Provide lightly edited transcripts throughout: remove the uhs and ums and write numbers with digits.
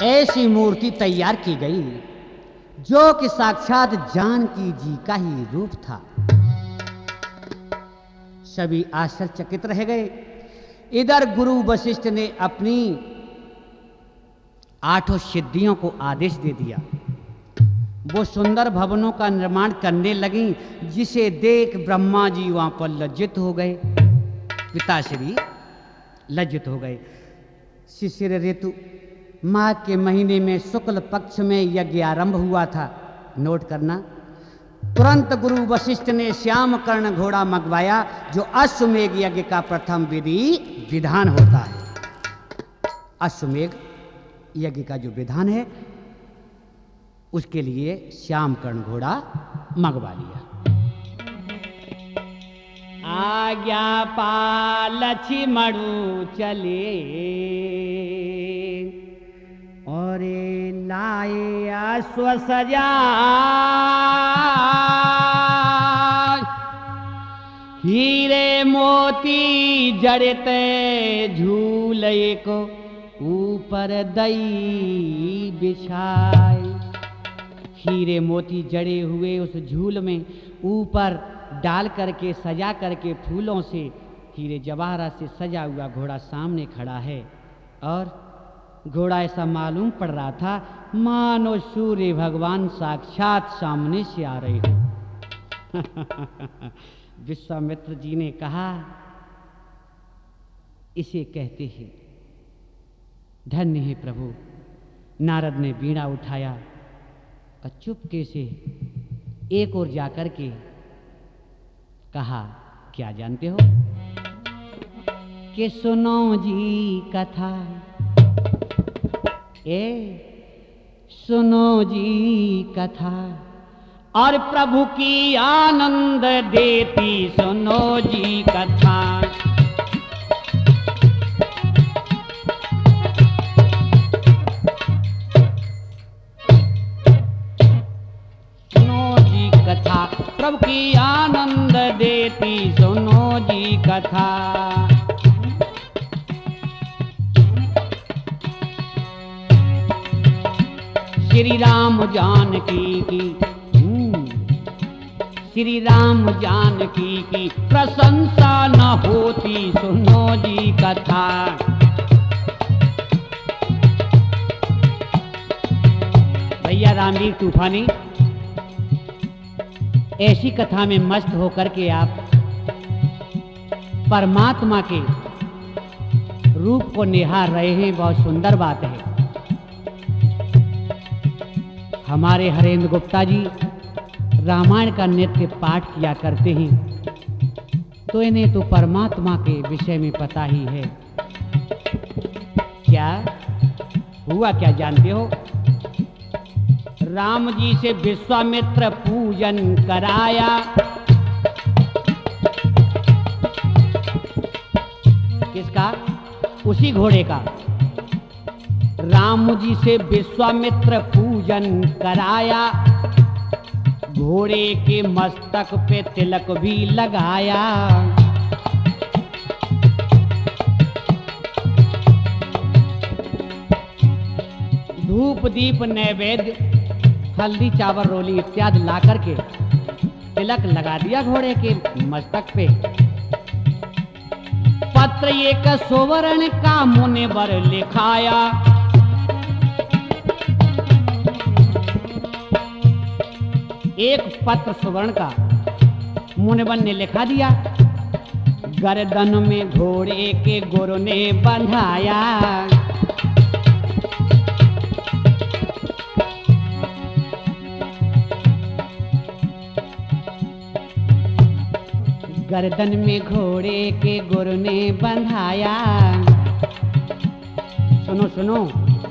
ऐसी मूर्ति तैयार की गई जो कि साक्षात जानकी जी का ही रूप था। सभी आश्चर्यचकित रह गए। इधर गुरु वशिष्ठ ने अपनी 8 सिद्धियों को आदेश दे दिया। वो सुंदर भवनों का निर्माण करने लगी, जिसे देख ब्रह्मा जी वहां पर लज्जित हो गए। पिताश्री लज्जित हो गए। शिशिर ऋतु माघ के महीने में शुक्ल पक्ष में यज्ञ आरंभ हुआ था। नोट करना। तुरंत गुरु वशिष्ठ ने श्याम कर्ण घोड़ा मंगवाया, जो अश्वमेघ यज्ञ का प्रथम विधान होता है। अश्वमेघ यज्ञ का जो विधान है, उसके लिए श्याम कर्ण घोड़ा मंगवा लिया। आज्ञा पालछि मरु चले और लाए अश्व सजा, हीरे मोती जड़ते झूले को ऊपर दई बिछाए। हीरे मोती जड़े हुए उस झूल में ऊपर डाल करके सजा करके फूलों से हीरे जवाहरात से सजा हुआ घोड़ा सामने खड़ा है। और घोड़ा ऐसा मालूम पड़ रहा था मानो सूर्य भगवान साक्षात सामने से आ रहे हो। विश्वामित्र जी ने कहा, इसे कहते हैं धन्य है प्रभु। नारद ने बीड़ा उठाया और चुपके से एक ओर जाकर के कहा, क्या जानते हो कि सुनो जी कथा, सुनो जी कथा, और प्रभु की आनंद देती सुनो जी कथा। सुनो जी कथा, प्रभु की आनंद देती सुनो जी कथा। श्री राम जानकी की, श्री राम जानकी की प्रशंसा न होती सुनो जी कथा। भैया रामवीर तूफानी, ऐसी कथा में मस्त होकर के आप परमात्मा के रूप को निहार रहे हैं, बहुत सुंदर बात है। हमारे हरेंद्र गुप्ता जी रामायण का नित्य पाठ किया करते हैं, तो इन्हें तो परमात्मा के विषय में पता ही है। क्या हुआ क्या जानते हो? राम जी से विश्वामित्र पूजन कराया। किसका? उसी घोड़े का। राम जी से विश्वामित्र पूजन कराया, घोड़े के मस्तक पे तिलक भी लगाया। धूप दीप नैवेद्य हल्दी चावल रोली इत्यादि ला करके तिलक लगा दिया घोड़े के मस्तक पे। पत्र एक सुवर्ण का मुनिवर लिखाया, एक पत्र सुवर्ण का मुनिवन ने लिखा दिया। गर्दन में घोड़े के गुरु ने बंधाया। गर्दन में घोड़े के गुरु ने बंधाया। सुनो सुनो,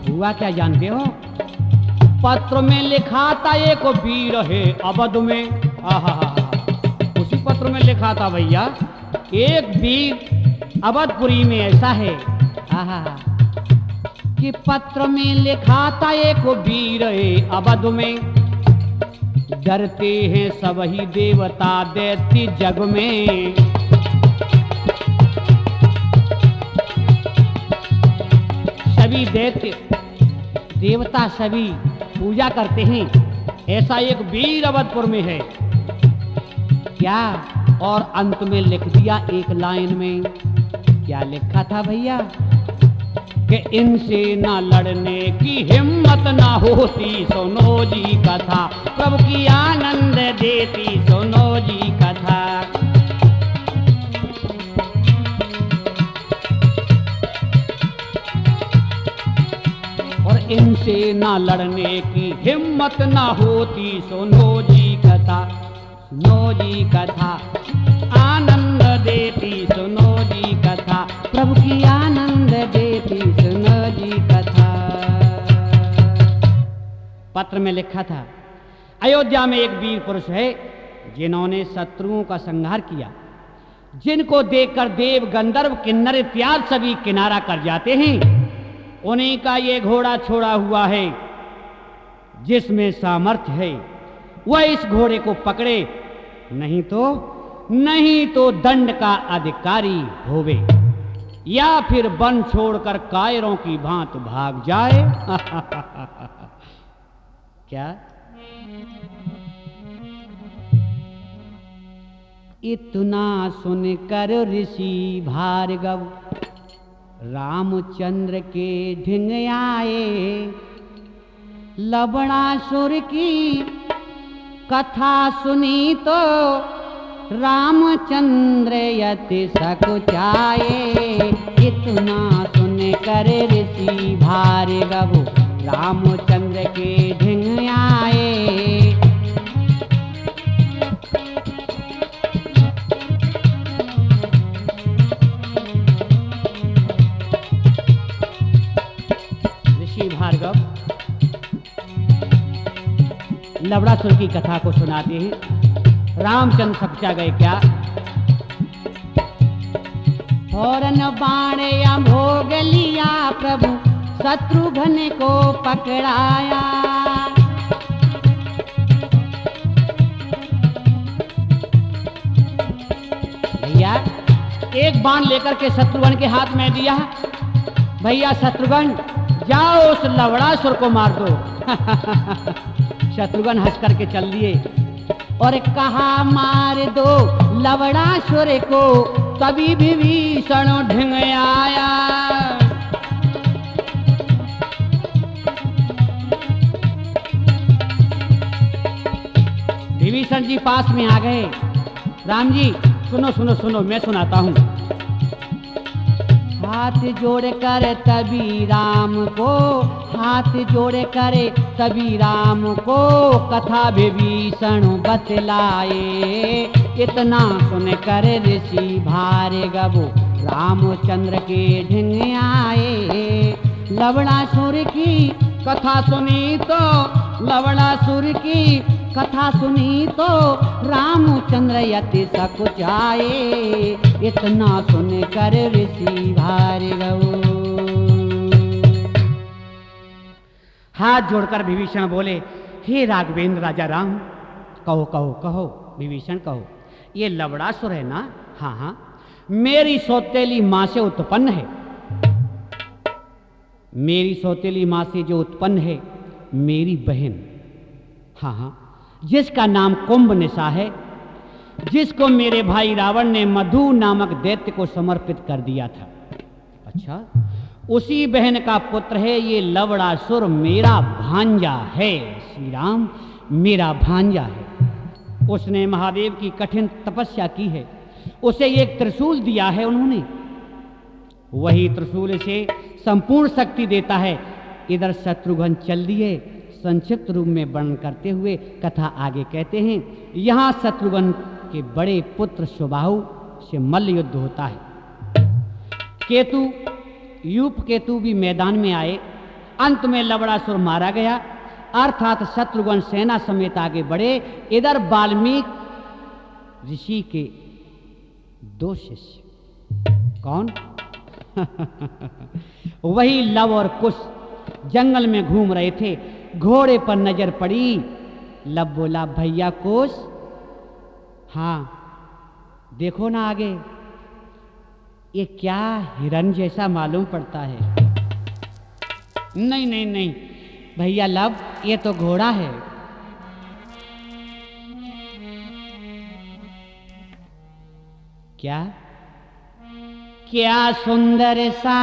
हुआ क्या जानते हो? पत्र में लिखा था एक वीर है अवध में। आहा, उसी पत्र में लिखा था भैया, एक वीर अवधपुरी में ऐसा है। आहा, कि पत्र में लिखा था एक वीर है अवध में, डरते हैं सब ही देवता दैत्य जग में। सभी दैत्य देवता सभी पूजा करते हैं, ऐसा एक वीर अवधपुर में है। क्या? और अंत में लिख दिया एक लाइन में, क्या लिखा था भैया? कि इनसे ना लड़ने की हिम्मत ना होती, सुनो जी कथा प्रभु की आनंद देती, सुनो जी कथा। और इनसे ना लड़ने की हिम्मत ना होती, सुनो जी कथा, सुनो जी कथा आनंद देती, सुनो जी कथा प्रभु की आनंद देती, सुनो जी कथा। पत्र में लिखा था, अयोध्या में एक वीर पुरुष है जिन्होंने शत्रुओं का संहार किया, जिनको देखकर देव गंधर्व किन्नर इत्यादि सभी किनारा कर जाते हैं। उन्हीं का ये घोड़ा छोड़ा हुआ है जिसमें सामर्थ्य है, वह इस घोड़े को पकड़े, नहीं तो दंड का अधिकारी होवे, या फिर वन छोड़कर कायरों की भांति भाग जाए। क्या? इतना सुनकर ऋषि भार्गव रामचंद्र के ढिंग आए, लवणासुर की कथा सुनी तो रामचंद्र यति सकुचाए। इतना सुनकर ऋषि भार्गव रामचंद्र के ढिंग आए। ऋषि भार्गव लवणासुर की कथा को सुनाते हैं। रामचंद्र सपचा गए। क्या? फौरन बाण भोग लिया प्रभु शत्रुघ्न को पकड़ाया। भैया एक बाण लेकर के शत्रुघ्न के हाथ में दिया। भैया शत्रुघ्न जाओ उस लवणासुर को मार दो। शत्रुघ्न हंस करके चल दिए और कहा मार दो लवणासुर को। तभी विभीषण ढिंग आया। विभीषण जी पास में आ गए। राम जी सुनो सुनो सुनो, मैं सुनाता हूं। हाथ जोड़ कर तभी राम को, हाथ जोड़ कर तभी राम को कथा विभीषण बतलाए। इतना सुन कर ऋषि भार्गव रामचंद्र के ढिंग आए। लवणासुर की कथा सुनी तो, लवणासुर की कथा सुनी तो रामचंद्र यति सकुचाए। इतना सुन कर ऋषि भार्गव। हाथ जोड़कर विभीषण बोले, हे राघवेंद्र राजा राम, कहो कहो कहो विभीषण कहो, ये लवणासुर है ना? हाँ हाँ, मेरी सौतेली माँ से उत्पन्न है। मेरी सौतेली माँ से जो उत्पन्न है मेरी बहन, हाँ हाँ, जिसका नाम कुंभनिशा है, जिसको मेरे भाई रावण ने मधु नामक दैत्य को समर्पित कर दिया था। अच्छा, उसी बहन का पुत्र है ये लवणासुर, मेरा भांजा है। श्री राम मेरा भांजा है। उसने महादेव की कठिन तपस्या की है, उसे एक त्रिशूल दिया है उन्होंने, वही त्रिशूल से संपूर्ण शक्ति देता है। इधर शत्रुघ्न चल दिए। संक्षिप्त रूप में वर्णन करते हुए कथा आगे कहते हैं। यहाँ शत्रुघ्न के बड़े पुत्र सुबाहु से मल्ल युद्ध होता है। केतु यूप केतु भी मैदान में आए। अंत में लवणासुर मारा गया, अर्थात शत्रुघ्न सेना समेत आगे बढ़े। इधर वाल्मीकि ऋषि के दो शिष्य, कौन? वही लव और कुश जंगल में घूम रहे थे। घोड़े पर नजर पड़ी। लब बोला, भैया कुश, हाँ देखो ना आगे, ये क्या हिरण जैसा मालूम पड़ता है। नहीं नहीं नहीं भैया लव, ये तो घोड़ा है। क्या क्या सुंदर सा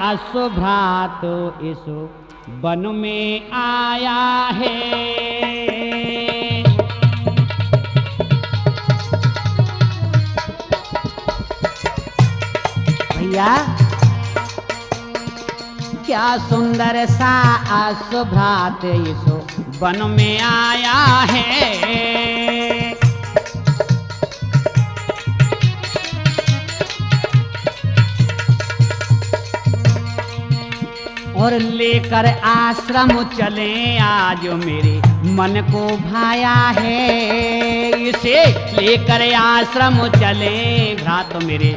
अशुभ्रात इस वन में आया है। भैया क्या सुंदर सा अशुभ्रात इस वन में आया है। और लेकर आश्रम चले आज मेरे मन को भाया है। इसे लेकर आश्रम चले भ्रात मेरे।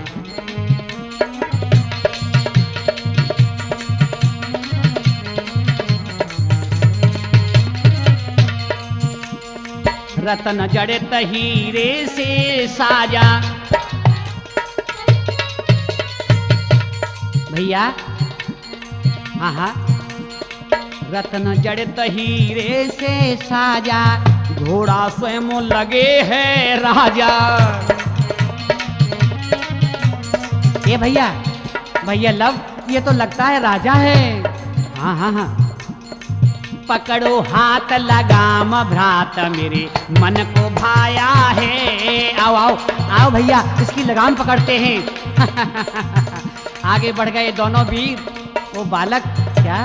रतन जड़ित हीरे से साजा। भैया हाँ, रत्न जड़ित हीरे से साजा, घोड़ा स्वयं लगे है राजा। ये भैया भैया लव, ये तो लगता है राजा है। हाँ हाँ हाँ, पकड़ो हाथ लगाम भ्रात मेरे मन को भाया है। आओ आओ आओ भैया, इसकी लगाम पकड़ते हैं। आगे बढ़ गए दोनों वीर। वो बालक क्या,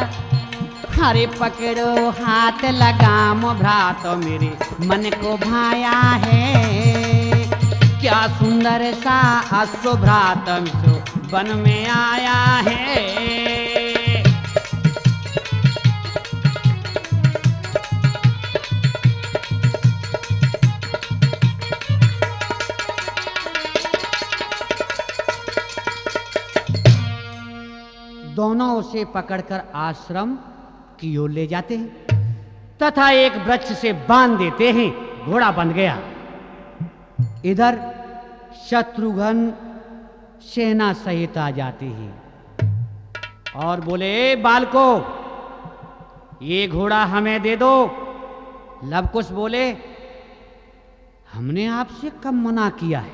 अरे पकड़ो हाथ लगाम भ्रात मेरे मन को भाया है। क्या सुंदर सा अशुभ्रात वन में आया है। दोनों उसे पकड़कर आश्रम की ओर ले जाते हैं तथा एक वृक्ष से बांध देते हैं। घोड़ा बंध गया। इधर शत्रुघ्न सेना सहित आ जाते हैं और बोले, बालको ये घोड़ा हमें दे दो। लव कुश बोले, हमने आपसे कब मना किया है,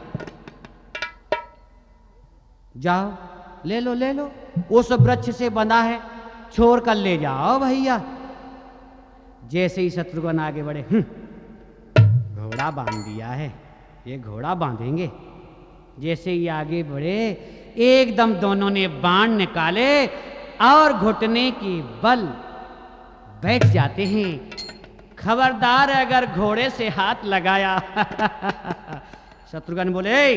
जाओ ले लो ले लो। उस वृक्ष से बंधा है, छोड़ कर ले जाओ भैया। जैसे ही शत्रुघ्न आगे बढ़े, घोड़ा बांध दिया है, ये घोड़ा बांधेंगे। जैसे ही आगे बढ़े, एकदम दोनों ने बाण निकाले और घुटने की बल बैठ जाते हैं। खबरदार अगर घोड़े से हाथ लगाया। शत्रुघ्न बोले,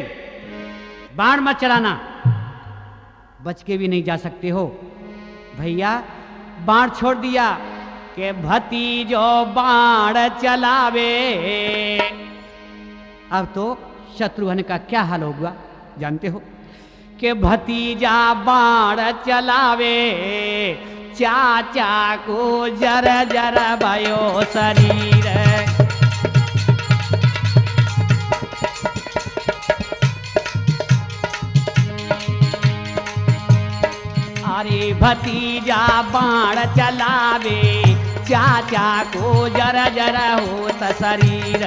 बाण मत चलाना, बच के भी नहीं जा सकते हो। भैया बाण छोड़ दिया कि भतीजो बाण चलावे। अब तो शत्रुघ्न का क्या हाल होगा जानते हो, कि भतीजा बाण चलावे, चाचा को जर जर भयो शरीर। अरे भतीजा बाण चलावे, चाचा को जर जर होत शरीर।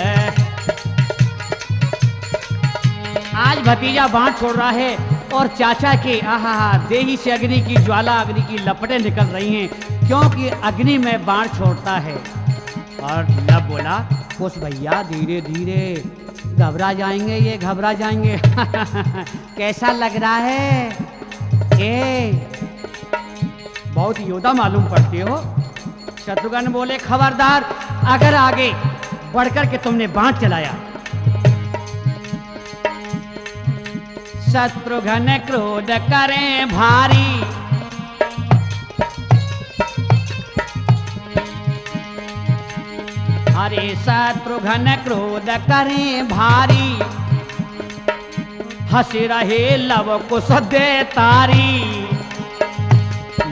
आज भतीजा बाण छोड़ रहा है और चाचा के आहा देही से अग्नि की ज्वाला, अग्नि की लपटें निकल रही हैं, क्योंकि अग्नि में बाण छोड़ता है। और लव बोला, कुछ भैया धीरे धीरे, घबरा जाएंगे ये, घबरा जाएंगे। कैसा लग रहा है, बहुत योद्धा मालूम पड़ते हो। शत्रुघ्न बोले, खबरदार अगर आगे बढ़कर के तुमने बाण चलाया। शत्रुघ्न क्रोध करें भारी, अरे शत्रुघ्न क्रोध करें भारी, हंस रहे लव कुश दे तारी।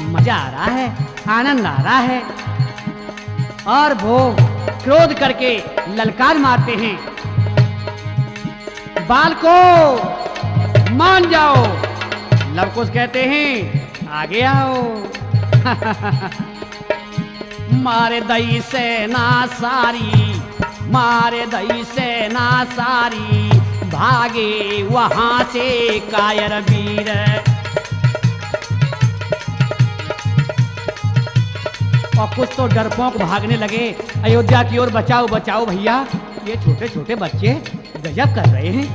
मजा आ रहा है, आनंद आ रहा है। और वो क्रोध करके ललकार मारते हैं, बाल को मान जाओ। लव कुश कहते हैं, आगे आओ। मारे दई सेना सारी, मारे दई सेना सारी, भागे वहां से कायर वीर। और कुछ तो डरपोक भागने लगे अयोध्या की ओर, बचाओ बचाओ भैया, ये छोटे छोटे बच्चे गजब कर रहे हैं,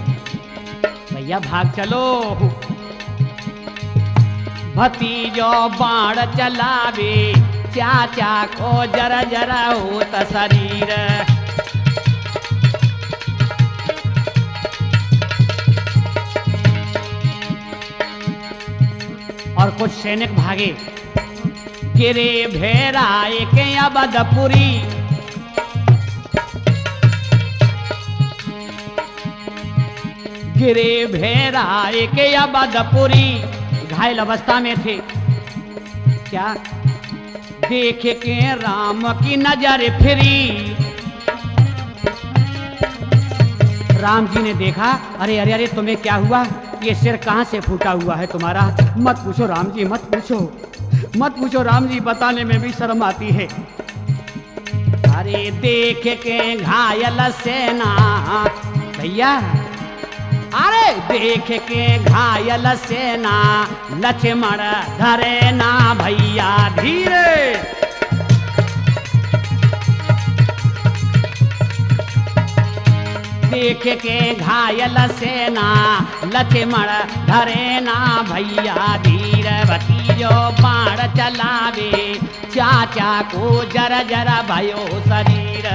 भैया भाग चलो। भतीजो बाण चलावे, चाचा को जरा जरा होता शरीर। और कुछ सैनिक भागे, गिरे भेराए के अबधपुरी, गिरे भेराए के अबधपुरी, घायल अवस्था में थे। क्या देख के राम की नजर फिरी, राम जी ने देखा, अरे अरे अरे तुम्हें क्या हुआ, ये सिर कहाँ से फूटा हुआ है तुम्हारा? मत पूछो राम जी, मत पूछो, मत पूछो राम जी, बताने में भी शर्म आती है। अरे देख के घायल सेना भैया, अरे देख के घायल सेना, लक्ष्मण धरे ना भैया धीरे। देख के घायल सेना, लक्ष्मण धरे ना भैया धीर। भतीजो बाण चलावे, चाचा को जरा जरा भयो शरीर।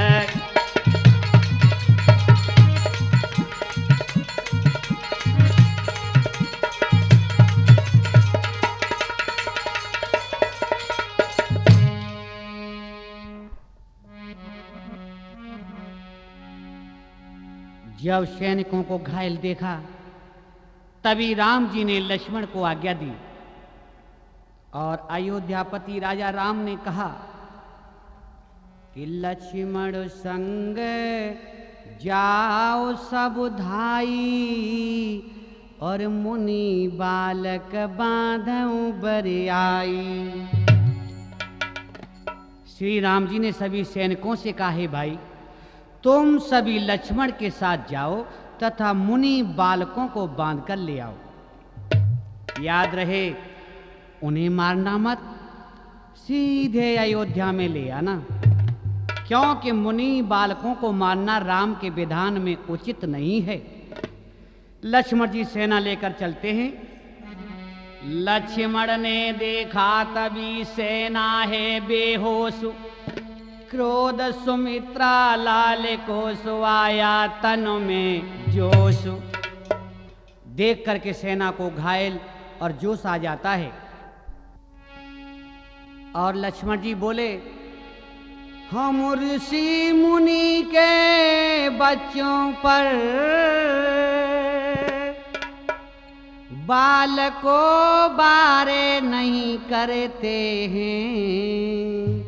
जब सैनिकों को घायल देखा, तभी राम जी ने लक्ष्मण को आज्ञा दी और अयोध्यापति राजा राम ने कहा कि लक्ष्मण संग जाओ सब धाई, और मुनि बालक बांधऊ बरियाई। श्री राम जी ने सभी सैनिकों से कहा, हे भाई तुम सभी लक्ष्मण के साथ जाओ तथा मुनि बालकों को बांधकर ले आओ। याद रहे उन्हें मारना मत, सीधे अयोध्या में ले आना, क्योंकि मुनि बालकों को मारना राम के विधान में उचित नहीं है। लक्ष्मण जी सेना लेकर चलते हैं। लक्ष्मण ने देखा तभी सेना है बेहोश, क्रोध सुमित्रा लाल को सुआया तन में जोश। देख करके सेना को घायल और जोश आ जाता है। और लक्ष्मण जी बोले, हम ऋषि मुनि के बच्चों पर बालकों बारे नहीं करते हैं।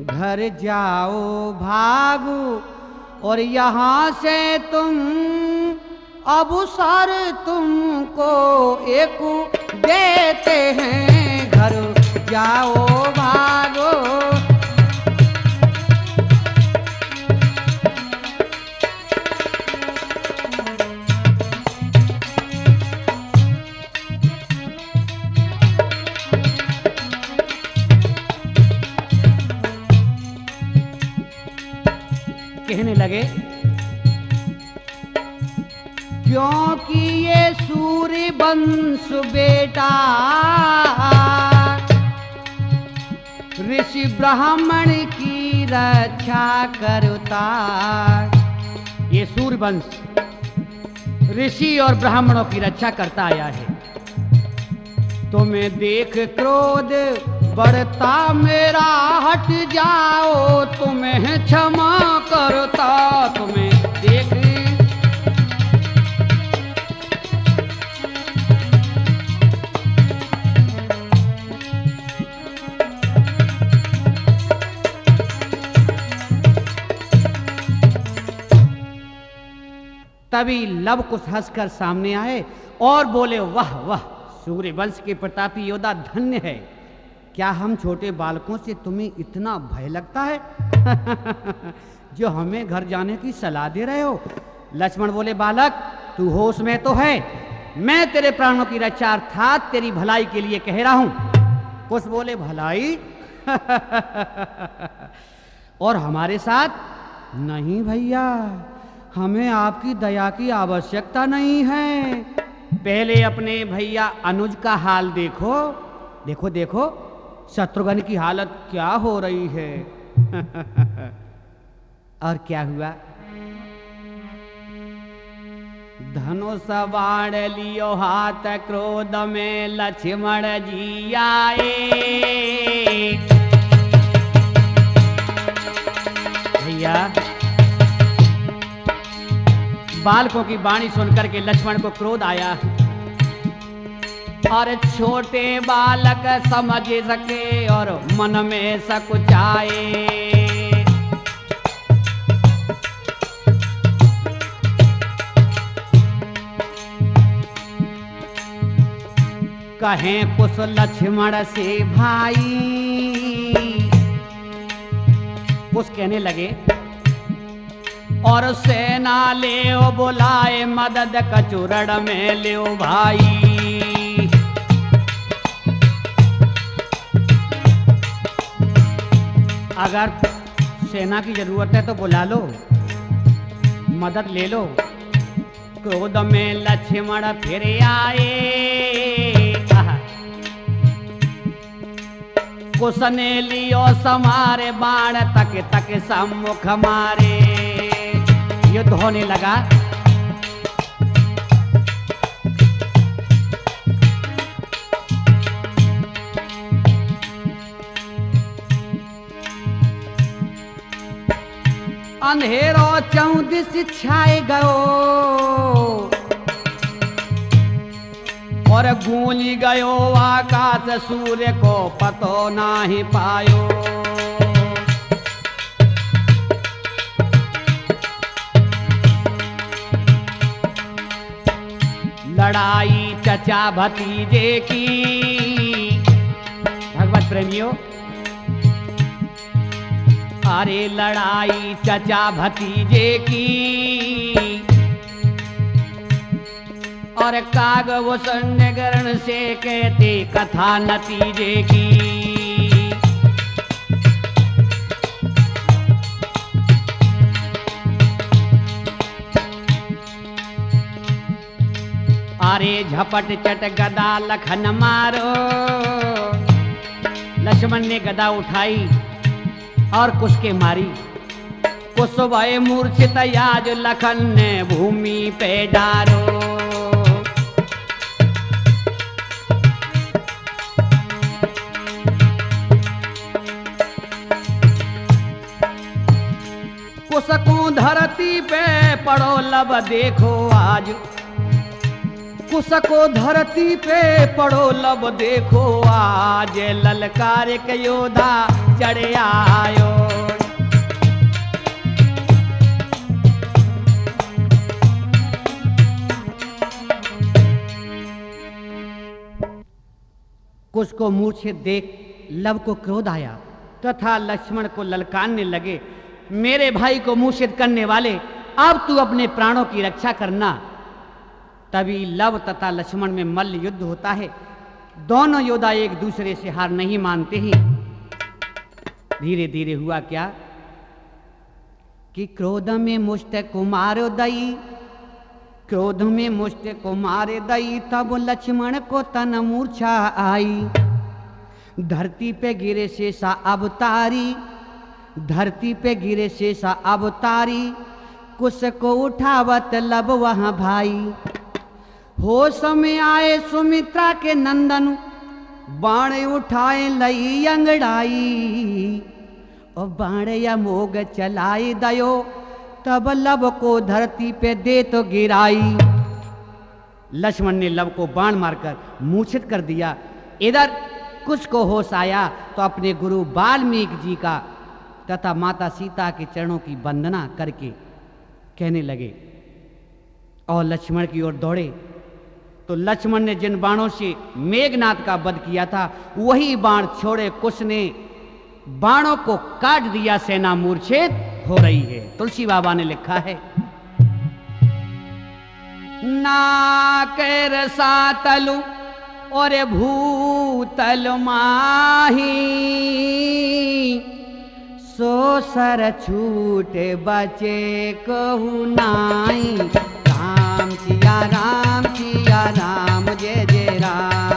घर जाओ भागो और यहाँ से तुम अवसर तुमको एक देते हैं। घर जाओ भागो। कहने लगे, क्योंकि ये सूर्य वंश बेटा ऋषि ब्राह्मण की रक्षा करता। ये सूर्य वंश ऋषि और ब्राह्मणों की रक्षा करता आया है। तुम्हें देख क्रोध बढ़ता मेरा, हट जाओ तुम्हें क्षमा करता। तुम्हें देख तभी लव कुछ हंसकर सामने आए और बोले, वाह वाह, सूर्यवंश के प्रतापी योद्धा धन्य है। क्या हम छोटे बालकों से तुम्हें इतना भय लगता है जो हमें घर जाने की सलाह दे रहे हो? लक्ष्मण बोले, बालक तू होश में तो है, मैं तेरे प्राणों की रक्षा अर्थात तेरी भलाई के लिए कह रहा हूं। कुछ बोले, भलाई और हमारे साथ? नहीं भैया, हमें आपकी दया की आवश्यकता नहीं है। पहले अपने भैया अनुज का हाल देखो, देखो देखो शत्रुघ्न की हालत क्या हो रही है। और क्या हुआ? धनुष बाण लियो हाथ, क्रोध में लक्ष्मण जी आए। भैया, बालकों की वाणी सुनकर के लक्ष्मण को क्रोध आया और छोटे बालक समझ सके और मन में सकुचाए। कहें कुछ लक्ष्मण से भाई, कुछ कहने लगे और सेना ले बुलाए मदद कचुरण में ले भाई। अगर सेना की जरूरत है तो बुला लो, मदद ले लो। क्रोध में लक्ष्मण फिर आए, कुसने लियो समारे बाण, तक तक सम्मुख मारे। युद्ध होने लगा। अंधेरो चौदिस छाए गयो और गूंज गयो आकाश, सूर्य को पतो नाही पायो। लड़ाई चचा भतीजे की। भगवत प्रेमियों, अरे लड़ाई चचा भतीजे की और कागभूषण गरण से कहते कथा नतीजे की। अरे झपट चट गदा लखन मारो। लक्ष्मण ने गदा उठाई और कुछ के मारी। कुछ भय मूर्छित आज लखन ने भूमि पे डारो। कुछ को धरती पे पड़ो लब देखो आज। कुछ को धरती पे पड़ो लब देखो आज। ललकार के योद्धा चढ़े आयो। कुछ को मूर्छित देख लब को क्रोध आया तथा लक्ष्मण को ललकारने लगे, मेरे भाई को मूर्छित करने वाले, अब तू अपने प्राणों की रक्षा करना। तभी लव तथा लक्ष्मण में मल्ल युद्ध होता है। दोनों योद्धा एक दूसरे से हार नहीं मानते ही धीरे धीरे हुआ क्या कि क्रोध में मुष्ट कुमार दई, क्रोध में मुष्ट कुमार दई, तब लक्ष्मण को तन मूर्छा आई। धरती पे गिरे शेषा अवतारी, धरती पे गिरे शेषा अवतारी। कुछ को उठावत लब वहां भाई। होश में आए सुमित्रा के नंदन, बाण उठाए लई अंगड़ाई। और बाण या मोग चलाई दयो, तब लब को धरती पे दे तो गिराई। लक्ष्मण ने लब को बाण मारकर मूर्छित कर दिया। इधर कुछ को होश आया तो अपने गुरु वाल्मीकि जी का तथा माता सीता के चरणों की वंदना करके कहने लगे और लक्ष्मण की ओर दौड़े। तो लक्ष्मण ने जिन बाणों से मेघनाथ का वध किया था वही बाण छोड़े कुश ने बाणों को काट दिया, सेना मूर्छित हो रही है। तुलसी बाबा ने लिखा है, ना कर सातलु और भूतल माही, सो सर छूटे बचे कहू नाई। राम सिया राम सिया राम जय जय राम।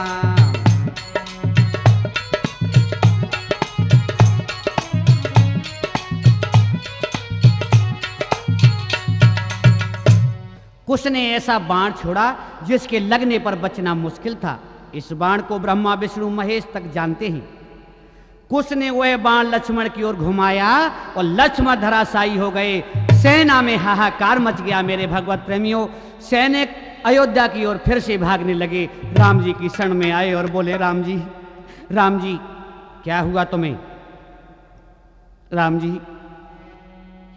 कुश ने ऐसा बाण छोड़ा जिसके लगने पर बचना मुश्किल था। इस बाण को ब्रह्मा विष्णु महेश तक जानते हैं। कुश ने वह बाण लक्ष्मण की ओर घुमाया और लक्ष्मण धराशायी हो गए। सेना में हाहाकार मच गया। मेरे भगवत प्रेमियों, सैनिक अयोध्या की ओर फिर से भागने लगे। राम जी की शरण में आए और बोले, राम जी क्या हुआ तुम्हें? राम जी,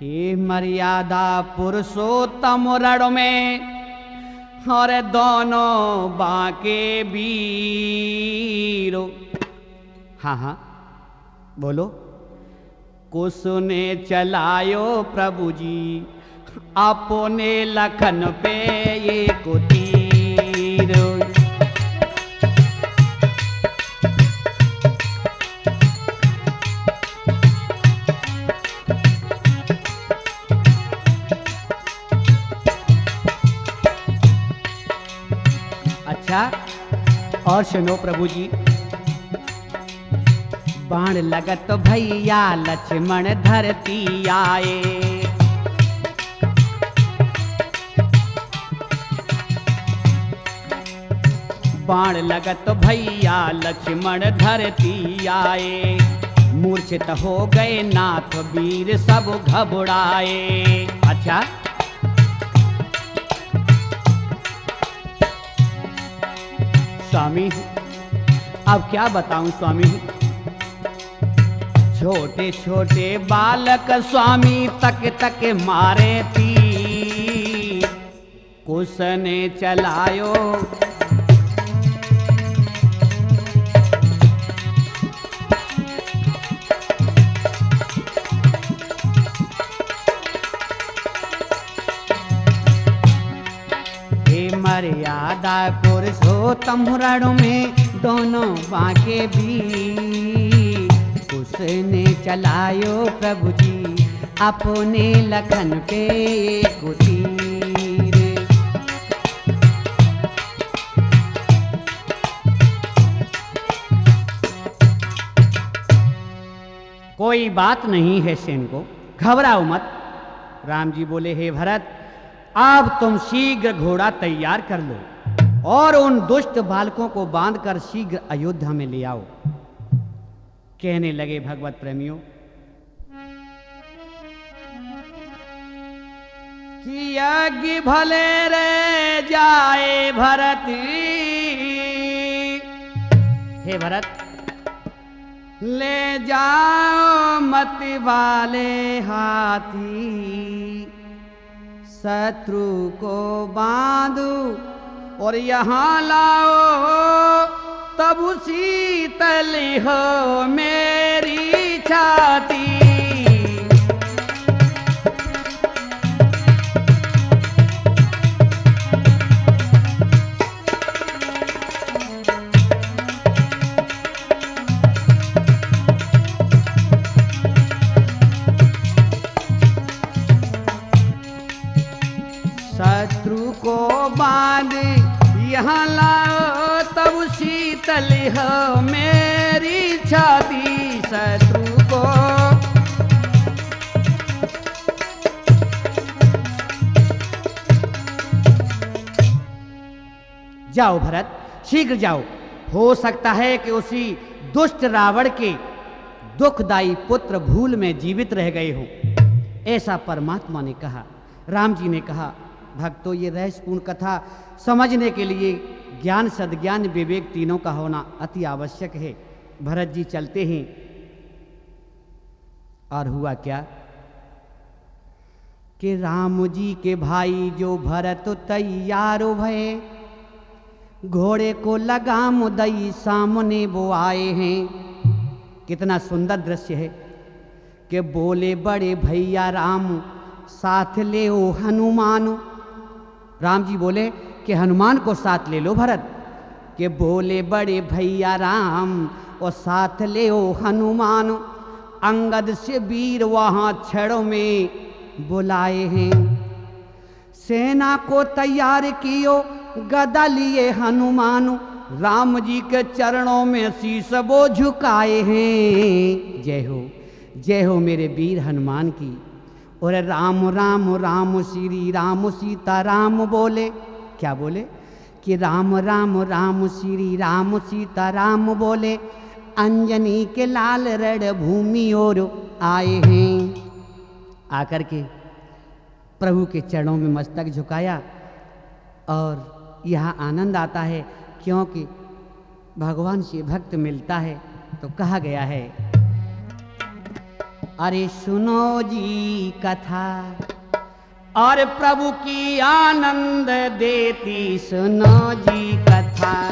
हे मर्यादा पुरुषोत्तम रण में और दोनों बाके वीरो। हाँ बोलो। कुश ने चलायो प्रभु जी अपने लखन पे ये को तीर। अच्छा, और सुनो प्रभु जी, बाण लगत भैया लक्ष्मण धरती आए। बाण लगत भैया लक्ष्मण धरती आए। मूर्छित हो गए नाथ वीर सब घबराए। अच्छा, स्वामी अब क्या बताऊं स्वामी। छोटे छोटे बालक स्वामी तक तक मारे तीर। कुश ने चलायो हे मर्यादा पुरुषोत्तम रण में दोनों बाके भी। उसने चलायो प्रभु जी अपने लखन पे एक तीर। कोई बात नहीं है सेन को, घबराओ मत। राम जी बोले, हे भरत, अब तुम शीघ्र घोड़ा तैयार कर लो और उन दुष्ट बालकों को बांधकर शीघ्र अयोध्या में ले आओ। कहने लगे भगवत प्रेमियों कि यज्ञ भले रे जाए भरत। हे भरत, ले जाओ मत वाले हाथी, शत्रु को बांधो और यहाँ लाओ, तब शीतल हो मेरी छाती। शत्रु को बांध यहाँ लाओ, तब शीतल हो मेरी छाती। शत्रु को जाओ भरत, शीघ्र जाओ। हो सकता है कि उसी दुष्ट रावण के दुखदायी पुत्र भूल में जीवित रह गए हो, ऐसा परमात्मा ने कहा। राम जी ने कहा, भक्तों, ये रहस्यपूर्ण कथा समझने के लिए ज्ञान, सद्ज्ञान, विवेक तीनों का होना अति आवश्यक है। भरत जी चलते हैं और हुआ क्या कि राम जी के भाई जो भरत तैयार भये, घोड़े को लगाम दई सामने वो आए हैं। कितना सुंदर दृश्य है कि बोले बड़े भैया राम साथ ले ओ हनुमान। राम जी बोले कि हनुमान को साथ ले लो भरत। कि बोले बड़े भैया राम और साथ ले ओ हनुमान। अंगद से वीर वहाँ छड़ों में बुलाए हैं। सेना को तैयार कियो गदा लिए हनुमान। राम जी के चरणों में शीश वो झुकाए हैं। जय हो मेरे वीर हनुमान की। और राम राम राम श्री राम सीता राम बोले। क्या बोले कि राम राम राम श्री राम सीता राम बोले। अंजनी के लाल रण भूमि और आए हैं। आकर के प्रभु के चरणों में मस्तक झुकाया। और यह आनंद आता है क्योंकि भगवान से भक्त मिलता है। तो कहा गया है, अरे सुनो जी कथा और प्रभु की आनंद देती सुनो जी कथा।